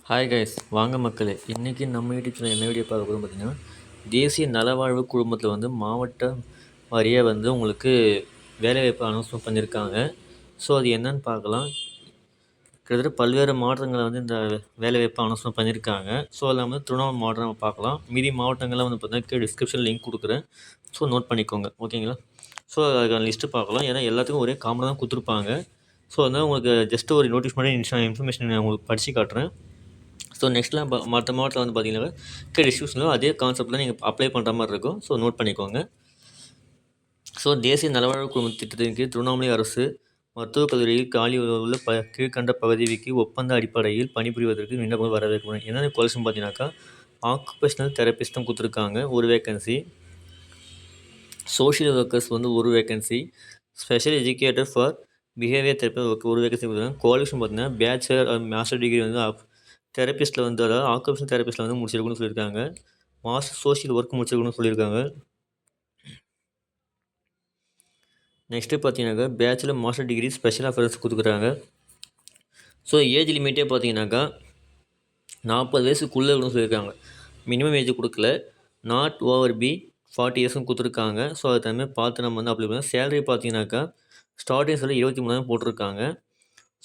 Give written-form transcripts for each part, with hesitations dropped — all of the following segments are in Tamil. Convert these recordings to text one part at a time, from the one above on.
ஹாய் கைஸ், வாங்க மக்களே. இன்றைக்கி நம்ம யூடியூப் சேனல் என்ன வீடியோ பார்க்க போகிறோம் பார்த்தீங்கன்னா, தேசிய நலவாழ்வு குழுமத்தில் மாவட்ட வாரியாக உங்களுக்கு வேலைவாய்ப்பு அனௌன்ஸ்மெண்ட் பண்ணியிருக்காங்க. ஸோ அது என்னன்னு பார்க்கலாம். கிட்டத்தட்ட பல்வேறு மாவட்டங்களில் இந்த வேலைவாய்ப்பு அனௌன்ஸ்மெண்ட் பண்ணியிருக்காங்க. ஸோ அதில் திருவண்ணாமலை மாவட்டம் நம்ம பார்க்கலாம். மீதி மாவட்டங்களில் பார்த்தீங்கன்னா கீழே டிஸ்கிரிப்ஷன் லிங்க் கொடுக்குறேன். ஸோ நோட் பண்ணிக்கோங்க, ஓகேங்களா. ஸோ அதுக்கான லிஸ்ட்டு பார்க்கலாம். ஏன்னா எல்லாத்துக்கும் ஒரே காமனாக தான் கொடுத்துருப்பாங்க. ஸோ அதனால் உங்களுக்கு ஜஸ்ட் ஒரு நோட்டீஸ் மாதிரி இன்ஃபர்மேஷன் நான் உங்களுக்கு படித்து காட்டுறேன். ஸோ நெக்ஸ்ட்லாம் மற்ற மாவட்டத்தில் பார்த்தீங்கன்னா டிஸ்ட்ரிபியூஷனில் அதே கான்செப்ட்டில் நீங்கள் அப்ளை பண்ணுற மாதிரி இருக்கும். ஸோ நோட் பண்ணிக்கோங்க. ஸோ தேசிய நலவாழ்வு குழும திட்டத்தின் கீழ் திருவண்ணாமலை அரசு மருத்துவக் கல்லூரியில் காலி உள்ள கீழ்கண்ட பகுதிக்கு ஒப்பந்த அடிப்படையில் பணிபுரிவதற்கு விண்ணப்பம் வரவேற்கணும். என்னென்ன குவாலிஃபிகேஷன் பார்த்தீங்கன்னாக்கா, ஆக்குபேஷனல் தெரபிஸ்ட்டும் கொடுத்துருக்காங்க, ஒரு வேகன்சி. சோஷியல் ஒர்க்கர்ஸ் ஒரு vacancy. Special educator for behaviour therapy ஒரு வேகன்சி கொடுத்துருக்காங்க. குவாலிஃபிகேஷன் பார்த்தீங்கன்னா பேச்சுலர் மாஸ்டர் டிகிரி தெரப்பிஸ்ட்டில் அதாவது ஆக்குபேஷனல் தெரப்பிஸ்ட்டில் முடிச்சிருக்கணும்னு சொல்லியிருக்காங்க. மாஸ்டர் சோஷியல் ஒர்க் முடிச்சிருக்கணும்னு சொல்லியிருக்காங்க. நெக்ஸ்ட்டு பார்த்தீங்கன்னாக்கா bachelor master degree special affairs கொடுக்குறாங்க. ஸோ ஏஜ் லிமிட்டே பார்த்தீங்கன்னாக்கா 40 வயசுக்குள்ளே இருக்கணும்னு சொல்லியிருக்காங்க. மினிமம் ஏஜ் கொடுக்கல. நாட் ஓவர் பி 40 இயர்ஸும் கொடுத்துருக்காங்க. ஸோ அது தனியாக பார்த்து நம்ம அப்ளை பண்ணலாம். சேலரி பார்த்தீங்கன்னாக்கா ஸ்டார்டிங் சேலரி 23,000 போட்டிருக்காங்க.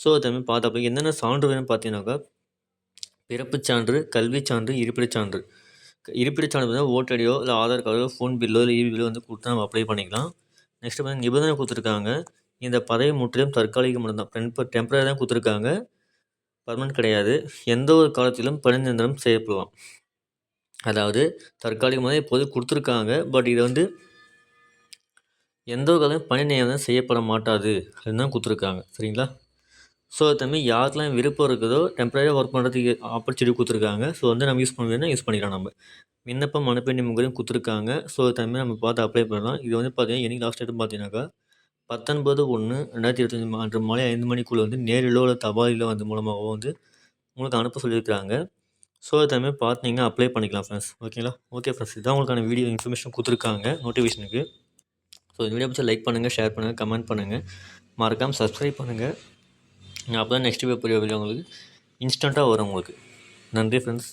ஸோ அது தனியாக பார்த்து அப்ளை. என்னென்ன சான்று வேணும்னு பார்த்தீங்கன்னாக்கா, பிறப்புச் சான்று, கல்விச் சான்று, இருப்பிடச் சான்று. இருப்பிடச் சான்று பார்த்தீங்கன்னா ஓட்டடியோ இல்லை ஆதார் கார்டோ ஃபோன் பில்லோ இல்லை இபி பில்லோ கொடுத்து நம்ம அப்ளை பண்ணிக்கலாம். நெக்ஸ்ட்டு பார்த்தீங்கன்னா நிபந்தனை கொடுத்துருக்காங்க. இந்த பதவி முற்றிலும் தற்காலிகம் மட்டும்தான், டெம்பரரி தான் கொடுத்துருக்காங்க, பர்மனெண்ட் கிடையாது. எந்த ஒரு காலத்திலும் பணி நிரந்தரம் செய்யப்படலாம். அதாவது தற்காலிகமாக இப்போது கொடுத்துருக்காங்க, பட் இது எந்த ஒரு காலத்திலும் பணி நியமனம் செய்யப்பட மாட்டாது அதுதான் கொடுத்துருக்காங்க, சரிங்களா. ஸோ அது யாருக்கெல்லாம் விருப்பம் இருக்குதோ டெம்பரரியாக ஒர்க் பண்ணுறதுக்கு ஆப்பர்ச்சுனிட்டி கொடுத்துருக்காங்க. ஸோ நம்ம யூஸ் பண்ண யூஸ் பண்ணிக்கலாம். நம்ம விண்ணப்பம் அனுப்பி முகரையும் கொடுத்துருக்காங்க. ஸோ அது நம்ம பார்த்து அப்ளை பண்ணலாம். இது பார்த்தீங்கன்னா என்னைக்கு லாஸ்ட் டேட்னு பார்த்தீங்கன்னாக்கா 19/1/2025 அன்று மாலை 5 மணிக்குள்ளே நேரிலோ இல்லை தபாலிலோ மூலமாகவோ உங்களுக்கு அனுப்ப சொல்லியிருக்கிறாங்க. ஸோ அது பார்த்து நீங்கள் அப்ளை பண்ணிக்கலாம் ஃப்ரெண்ட்ஸ், ஓகேங்களா. ஓகே ஃப்ரெண்ட்ஸ், இதான் உங்களுக்கான வீடியோ இன்ஃபர்மேஷன் கொடுத்துருக்காங்க நோட்டிஃபிகேஷனுக்கு. ஸோ இந்த வீடியோ பிடிச்சா லைக் பண்ணுங்கள், ஷேர் பண்ணுங்கள், கமெண்ட் பண்ணுங்கள், மறக்காமல் சப்ஸ்கிரைப் பண்ணுங்கள். அப்போ தான் நெக்ஸ்ட் வீடியோ உங்களுக்கு இன்ஸ்டண்ட்டாக வரும் உங்களுக்கு. நன்றி ஃப்ரெண்ட்ஸ்.